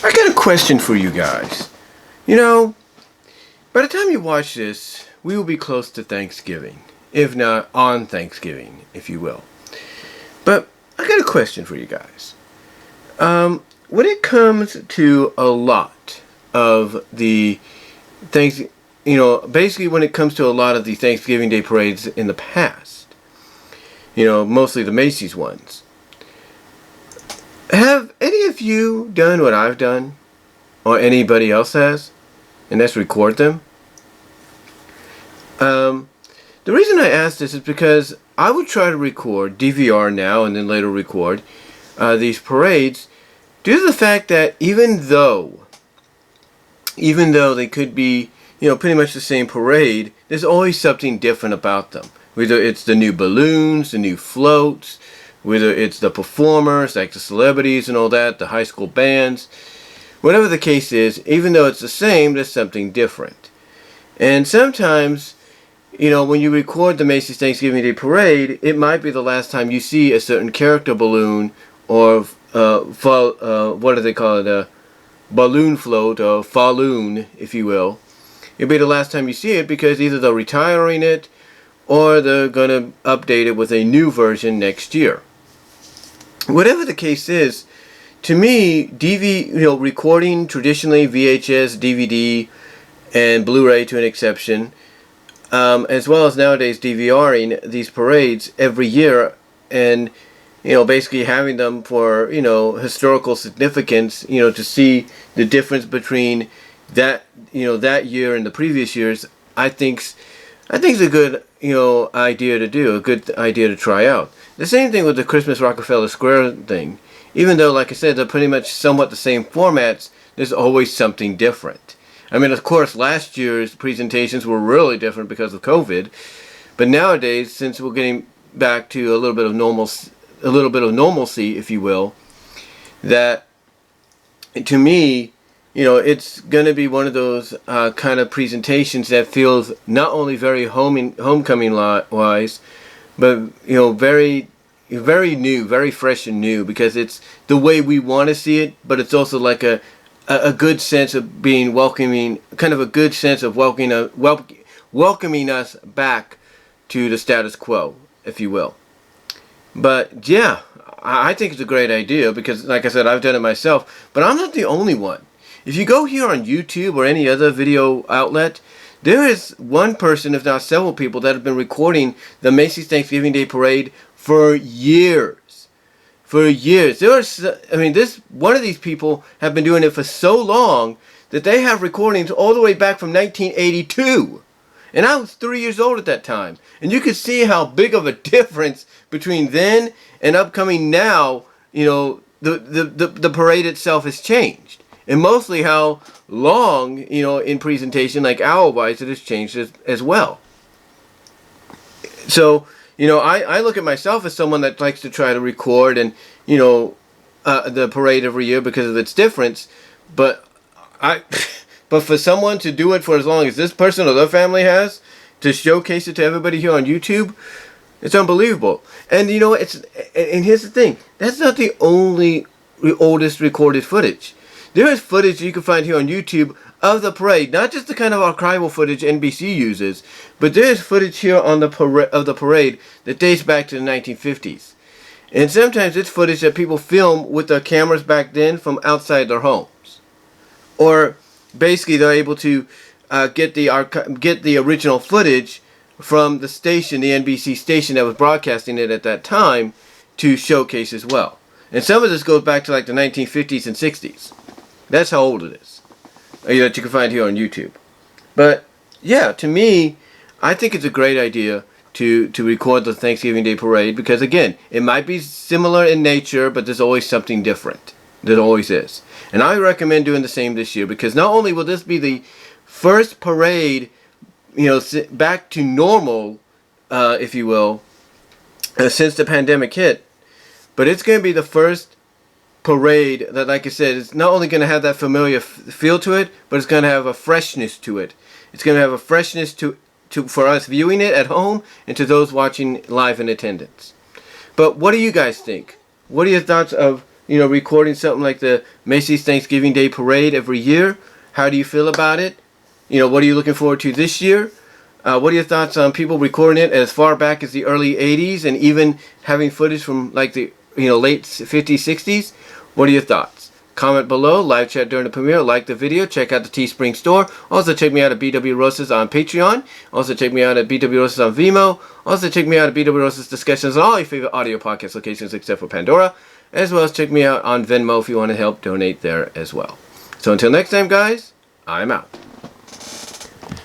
I got a question for you guys. You know, by the time you watch this, we will be close to Thanksgiving. If not on Thanksgiving, if you will. But I got a question for you guys. When it comes to a lot of the things, basically when it comes to a lot of the Thanksgiving Day parades in the past, mostly the Macy's ones, have any of you done what I've done, or anybody else has, and that's record them? The reason I ask this is because I would try to record, DVR now and then later record, these parades, due to the fact that even though they could be, pretty much the same parade, there's always something different about them. Whether it's the new balloons, the new floats, whether it's the performers, like the celebrities and all that, the high school bands, whatever the case is, even though it's the same, there's something different. And sometimes, when you record the Macy's Thanksgiving Day Parade, it might be the last time you see a certain character balloon or what do they call it? A balloon float or falloon, if you will. It'll be the last time you see it because either they're retiring it or they're going to update it with a new version next year. Whatever the case is, to me, recording traditionally VHS, DVD, and Blu-ray to an exception, as well as nowadays DVRing these parades every year and basically having them for historical significance, to see the difference between that that year and the previous years, I think's a good idea to do, a good idea to try out. The same thing with the Christmas Rockefeller Square thing. Even though, like I said, they're pretty much somewhat the same formats, there's always something different. I mean, of course, last year's presentations were really different because of COVID, but nowadays, since we're getting back to a little bit of normalcy, if you will, that to me, it's going to be one of those kind of presentations that feels not only very homecoming wise, but very new, very fresh and new, because it's the way we want to see it, but it's also like a good sense of being welcoming, kind of a good sense of welcoming us back to the status quo, if you will. But yeah, I think it's a great idea because, like I said, I've done it myself, but I'm not the only one. If you go here on YouTube or any other video outlet, there is one person, if not several people, that have been recording the Macy's Thanksgiving Day Parade for years. For years. One of these people have been doing it for so long that they have recordings all the way back from 1982. And I was 3 years old at that time. And you can see how big of a difference between then and upcoming now, the parade itself has changed. And mostly how long, in presentation, like hour-wise, it has changed as well. So, I look at myself as someone that likes to try to record and, the parade every year because of its difference. But for someone to do it for as long as this person or their family has, to showcase it to everybody here on YouTube, it's unbelievable. And and here's the thing, that's not the only oldest recorded footage. There is footage you can find here on YouTube of the parade, not just the kind of archival footage NBC uses, but there is footage here on the parade that dates back to the 1950s. And sometimes it's footage that people film with their cameras back then from outside their homes. Or basically they're able to get the original footage from the station, the NBC station that was broadcasting it at that time, to showcase as well. And some of this goes back to like the 1950s and 60s. That's how old it is, that you can find here on YouTube. But yeah, to me, I think it's a great idea to record the Thanksgiving Day Parade because, again, it might be similar in nature, but there's always something different. There always is. And I recommend doing the same this year because not only will this be the first parade, back to normal, if you will, since the pandemic hit, but it's going to be the first parade that, like I said, it's not only going to have that familiar feel to it, but it's going to have a freshness to it. It's going to have a freshness to for us viewing it at home and to those watching live in attendance. But what do you guys think? What are your thoughts of recording something like the Macy's Thanksgiving Day Parade every year. How do you feel about it? What are you looking forward to this year? What are your thoughts on people recording it as far back as the early 80s and even having footage from like the late 50s, 60s? What are your thoughts? Comment below, live chat during the premiere, like the video, check out the Teespring store. Also check me out at BW Rosas on Patreon. Also check me out at BW Rosas on VENMO. Also check me out at BW Rosas Discussions on all your favorite audio podcast locations except for Pandora. As well as check me out on Venmo if you want to help donate there as well. So until next time, guys, I'm out.